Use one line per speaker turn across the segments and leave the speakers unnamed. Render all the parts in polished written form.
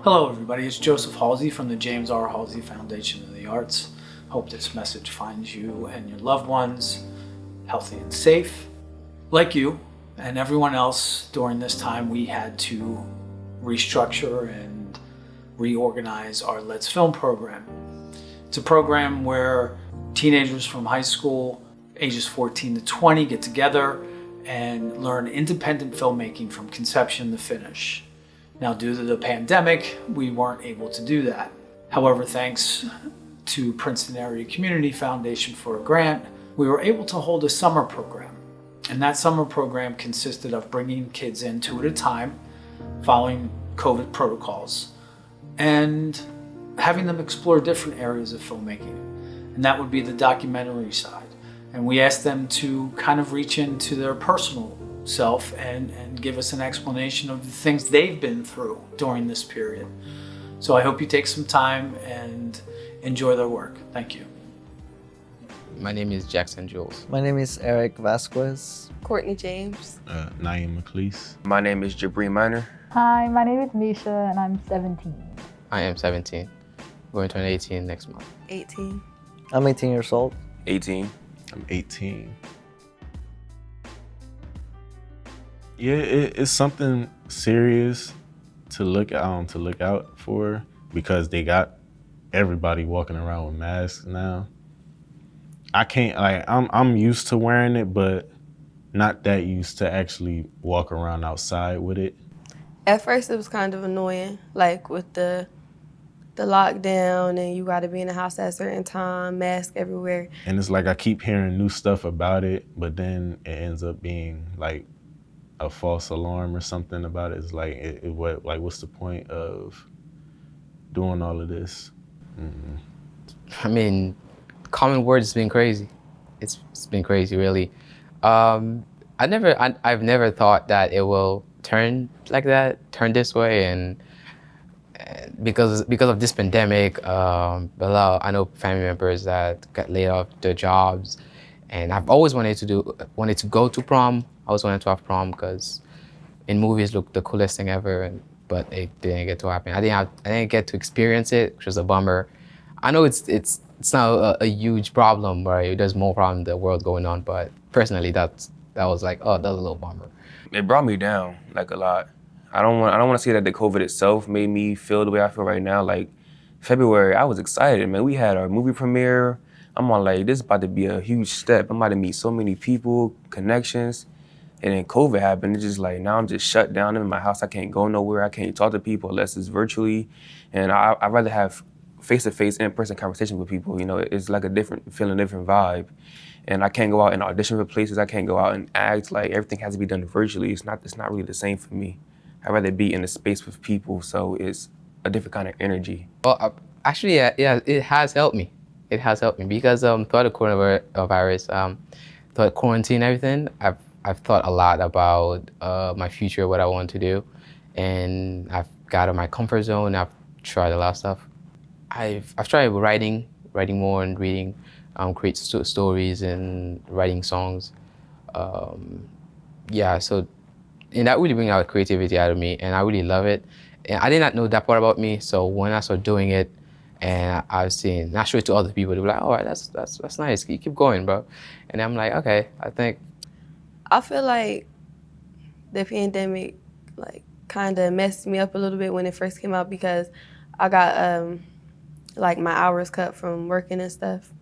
Hello everybody, it's Joseph Halsey from the James R. Halsey Foundation of the Arts. Hope this message finds you and your loved ones healthy and safe. Like you and everyone else during this time, we had to restructure and reorganize our Let's Film program. It's a program where teenagers from high school, ages 14 to 20, get together and learn independent filmmaking from conception to finish. Now, due to the pandemic, we weren't able to do that. However, thanks to Princeton Area Community Foundation for a grant, we were able to hold a summer program. And that summer program consisted of bringing kids in 2 at a time, following COVID protocols, and having them explore different areas of filmmaking. And that would be the documentary side. And we asked them to kind of reach into their personal self and give us an explanation of the things they've been through during this period. So I hope you take some time and enjoy their work. Thank you.
My name is Jackson Jules.
My name is Eric Vasquez.
Courtney James.
Naeem McLeese.
My name is Jabri Minor.
Hi, my name is Misha and I'm 17.
I am 17. Going to turn 18 next month.
18.
I'm 18 years old.
18.
I'm 18. Yeah, it's something serious to look out for because they got everybody walking around with masks now. I can't I'm used to wearing it, but not that used to actually walk around outside with it.
At first it was kind of annoying, like with the lockdown and you gotta be in the house at a certain time, mask everywhere.
And it's like I keep hearing new stuff about it, but then it ends up being like a false alarm or something about it. It's like, what's the point of doing all of this? Mm-hmm.
I mean, common words has been crazy. It's been crazy, really. I've never thought that it will turn like that, turn this way, and because of this pandemic, I know family members that got laid off their jobs, and I've always wanted to go to prom. I always wanted to have prom because in movies look the coolest thing ever, but it didn't get to happen. I didn't get to experience it, which was a bummer. I know it's not a huge problem, right? There's more problem in the world going on, but personally, that was like, oh, that was a little bummer.
It brought me down like a lot. I don't want to say that the COVID itself made me feel the way I feel right now. Like February, I was excited, man. We had our movie premiere. I'm on like, this is about to be a huge step. I'm about to meet so many people, connections. And then COVID happened. It's just like, now I'm just shut down in my house. I can't go nowhere. I can't talk to people unless it's virtually. And I'd rather have face-to-face, in-person conversation with people. You know, it's like a different vibe. And I can't go out and audition for places. I can't go out and act. Like, everything has to be done virtually. It's not really the same for me. I'd rather be in a space with people, so it's a different kind of energy.
Well, actually, yeah, it has helped me. It has helped me because throughout the coronavirus, throughout quarantine and everything, I've thought a lot about my future, what I want to do, and I've got out of my comfort zone. I've tried a lot of stuff. I've tried writing more and reading, create stories and writing songs. So and that really brings out creativity out of me, and I really love it. And I did not know that part about me, so when I started doing it, and I was seeing, and I showed it to other people, they were like, all right, that's nice, you keep going, bro. And I'm like, okay,
I feel like the pandemic like kind of messed me up a little bit when it first came out because I got like my hours cut from working and stuff.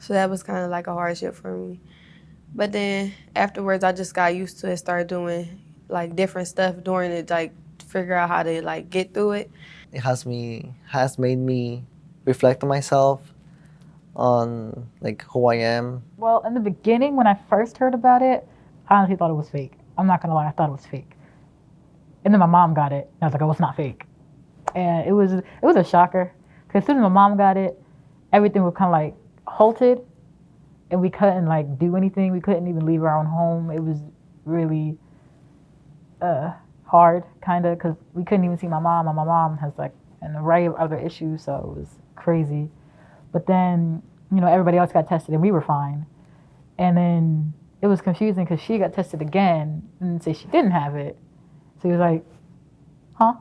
So that was kind of like a hardship for me. But then afterwards, I just got used to it, started doing like different stuff during it, like to figure out how to like get through it.
It has made me reflect on myself, on like who I am.
Well, in the beginning, when I first heard about it, I honestly thought it was fake. I'm not gonna lie, I thought it was fake. And then my mom got it, and I was like, oh, it's not fake. And it was a shocker, because as soon as my mom got it, everything was kind of like halted, and we couldn't like do anything. We couldn't even leave our own home. It was really hard, kind of, because we couldn't even see my mom, and my mom has like an array of other issues, so it was crazy. But then, everybody else got tested and we were fine. And then it was confusing because she got tested again and said she didn't have it. So he was like, huh?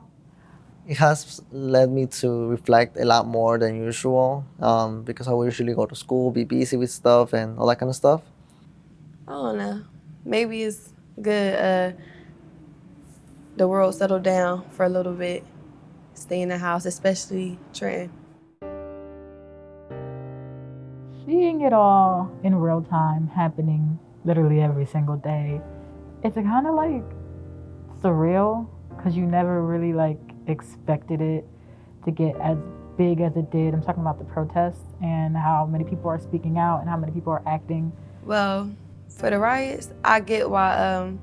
it has led me to reflect a lot more than usual because I would usually go to school, be busy with stuff and all that kind of stuff.
I don't know. Maybe it's good the world settle down for a little bit. Stay in the house, especially Trenton.
Seeing it all in real time happening literally every single day, it's kind of like surreal because you never really like expected it to get as big as it did. I'm talking about the protests and how many people are speaking out and how many people are acting.
Well, for the riots, I get why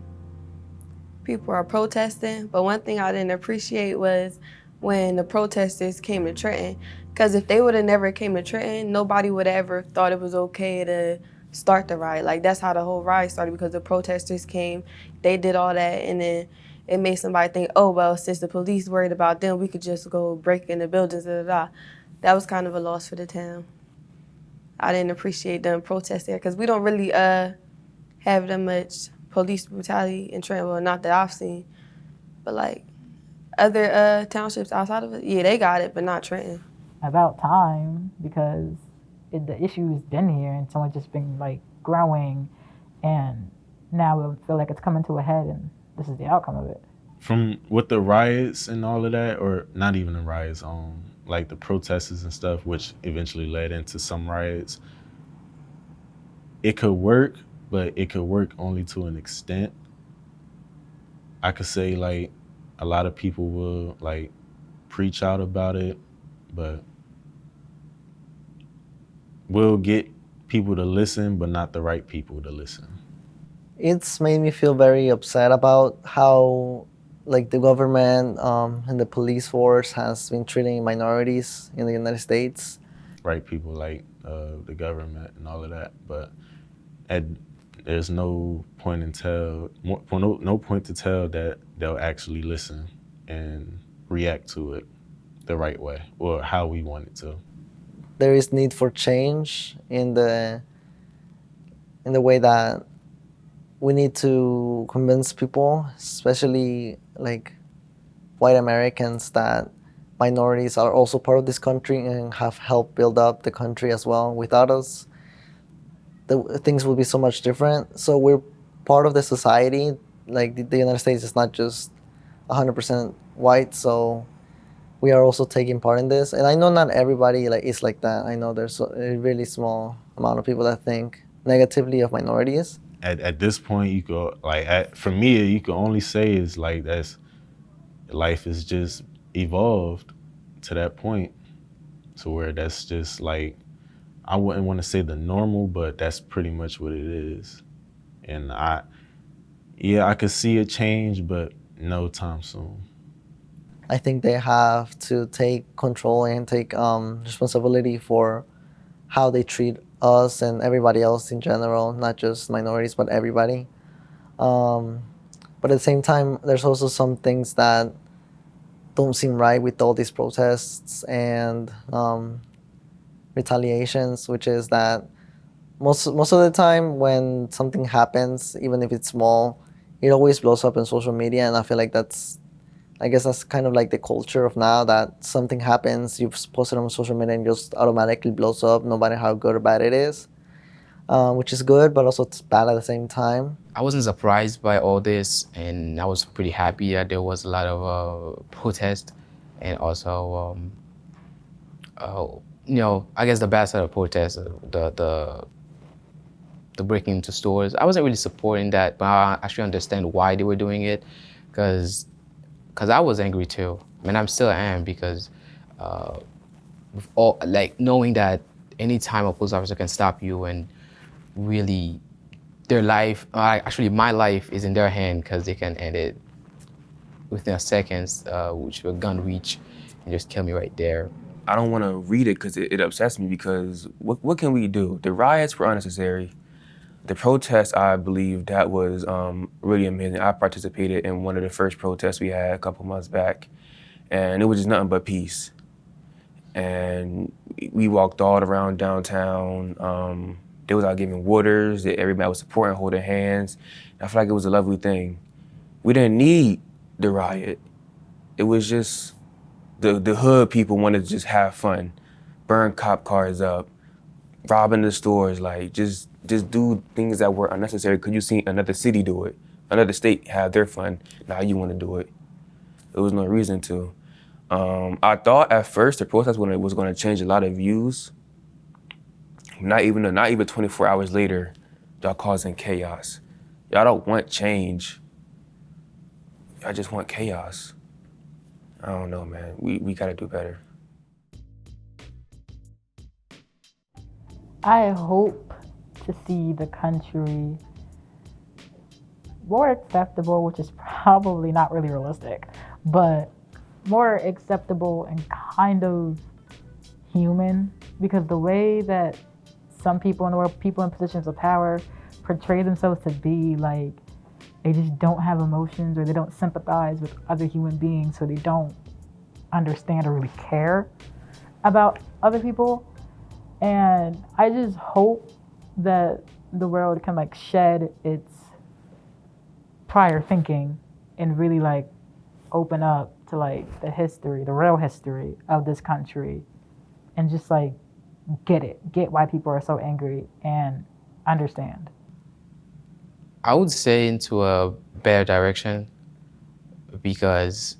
people are protesting, but one thing I didn't appreciate was when the protesters came to Trenton, because if they would have never came to Trenton, nobody would have ever thought it was okay to start the riot. Like, that's how the whole riot started, because the protesters came, they did all that, and then it made somebody think, oh, well, since the police worried about them, we could just go break in the buildings, da, da, da. That was kind of a loss for the town. I didn't appreciate them protesting, because we don't really have that much police brutality in Trenton. Well, not that I've seen, but like other townships outside of it, yeah, they got it, but not Trenton.
About time, because the issue has been here and someone's just been like growing, and now I feel like it's coming to a head, and this is the outcome of it.
From with the riots and all of that, or not even the riots, like the protests and stuff, which eventually led into some riots, it could work, but it could work only to an extent. I could say like a lot of people will like preach out about it, but we'll get people to listen, but not the right people to listen.
It's made me feel very upset about how like the government and the police force has been treating minorities in the United States.
Right people like the government and all of that, but there's no point no point to tell that they'll actually listen and react to it the right way or how we want it to.
There is need for change in the way that we need to convince people, especially like white Americans, that minorities are also part of this country and have helped build up the country as well. Without us, things will be so much different. So we're part of the society. Like the United States is not just 100% white, so we are also taking part in this. And I know not everybody like is like that. I know there's a really small amount of people that think negatively of minorities.
At this point, you go like for me, you can only say is like life is just evolved to that point, to where that's just like, I wouldn't want to say the normal, but that's pretty much what it is. And I could see it change, but no time soon.
I think they have to take control and take responsibility for how they treat us and everybody else in general, not just minorities, but everybody. But at the same time, there's also some things that don't seem right with all these protests and retaliations, which is that most of the time when something happens, even if it's small, it always blows up in social media. And I feel like I guess that's kind of like the culture of now, that something happens, you post it on social media and just automatically blows up, no matter how good or bad it is, which is good, but also it's bad at the same time.
I wasn't surprised by all this, and I was pretty happy that there was a lot of protest, and also, I guess the bad side of protest, the breaking into stores. I wasn't really supporting that, but I actually understand why they were doing it, because I was angry too. I mean, I still am, because with all, like, knowing that any time a police officer can stop you and really their life, actually my life is in their hand, because they can end it within a seconds, which a gun reach, and just kill me right there.
I don't want to read it because it upsets me, because what can we do? The riots were unnecessary. The protest, I believe that was really amazing. I participated in one of the first protests we had a couple months back, and it was just nothing but peace. And we walked all around downtown. They was out giving waters, that everybody was supporting, holding hands. I feel like it was a lovely thing. We didn't need the riot. It was just The hood people wanted to just have fun, burn cop cars up, robbing the stores, like just do things that were unnecessary because you seen another city do it, another state have their fun. Now you want to do it. There was no reason to. I thought at first the protest was going to change a lot of views. Not even 24 hours later, y'all causing chaos. Y'all don't want change. Y'all just want chaos. I don't know, man. We gotta do better.
I hope to see the country more acceptable, which is probably not really realistic, but more acceptable and kind of human, because the way that some people in the world, people in positions of power, portray themselves to be like they just don't have emotions or they don't sympathize with other human beings, so they don't understand or really care about other people. And I just hope that the world can like shed its prior thinking and really like open up to like the history, the real history of this country, and just like get why people are so angry and understand.
I would say into a better direction, because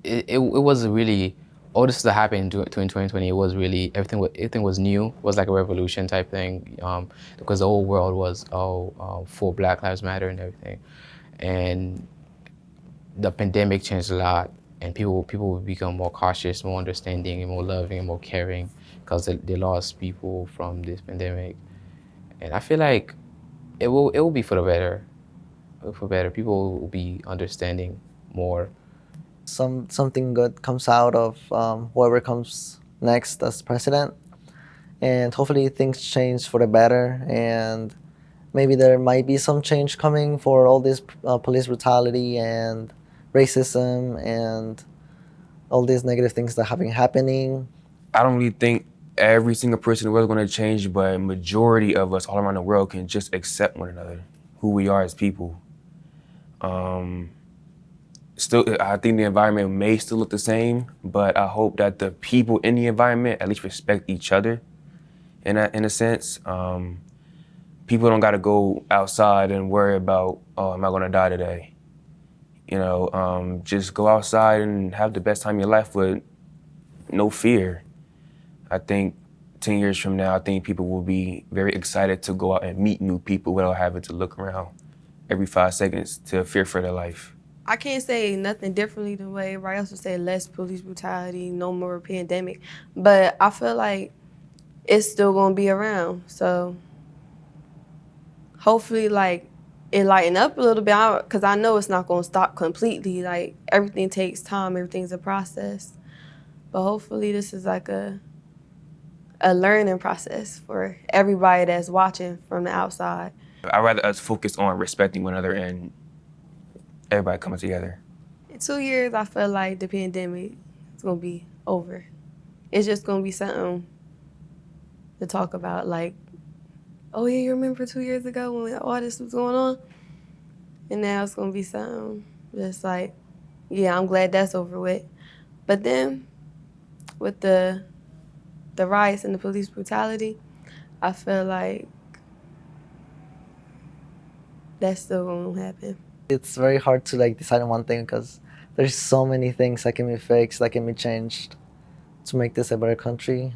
it was really, all this that happened in 2020, it was really, everything was new. It was like a revolution type thing, because the whole world was for Black Lives Matter and everything. And the pandemic changed a lot, and people would become more cautious, more understanding, and more loving, and more caring, because they lost people from this pandemic. And I feel like it will be for the better. For better, people will be understanding more.
Something good comes out of whoever comes next as president, and hopefully things change for the better, and maybe there might be some change coming for all this police brutality and racism and all these negative things that have been happening.
I don't really think every single person in the world is going to change, but a majority of us all around the world can just accept one another, who we are as people. Still, I think the environment may still look the same, but I hope that the people in the environment at least respect each other in a sense. People don't got to go outside and worry about, oh, am I going to die today? You know, just go outside and have the best time of your life with no fear. I think 10 years from now, I think people will be very excited to go out and meet new people without having to look around every 5 seconds to fear for their life.
I can't say nothing differently than what everybody else would say, less police brutality, no more pandemic. But I feel like it's still gonna be around. So hopefully like it lighten up a little bit, because I know it's not gonna stop completely. Like everything takes time, everything's a process. But hopefully this is like a learning process for everybody that's watching from the outside.
I'd rather us focus on respecting one another and everybody coming together.
In 2 years, I feel like the pandemic is gonna be over. It's just gonna be something to talk about, like, oh yeah, you remember 2 years ago when all this was going on? And now it's gonna be something just like, yeah, I'm glad that's over with. But then with the riots and the police brutality, I feel like that's still gonna happen.
It's very hard to like decide on one thing because there's so many things that can be fixed, that can be changed to make this a better country.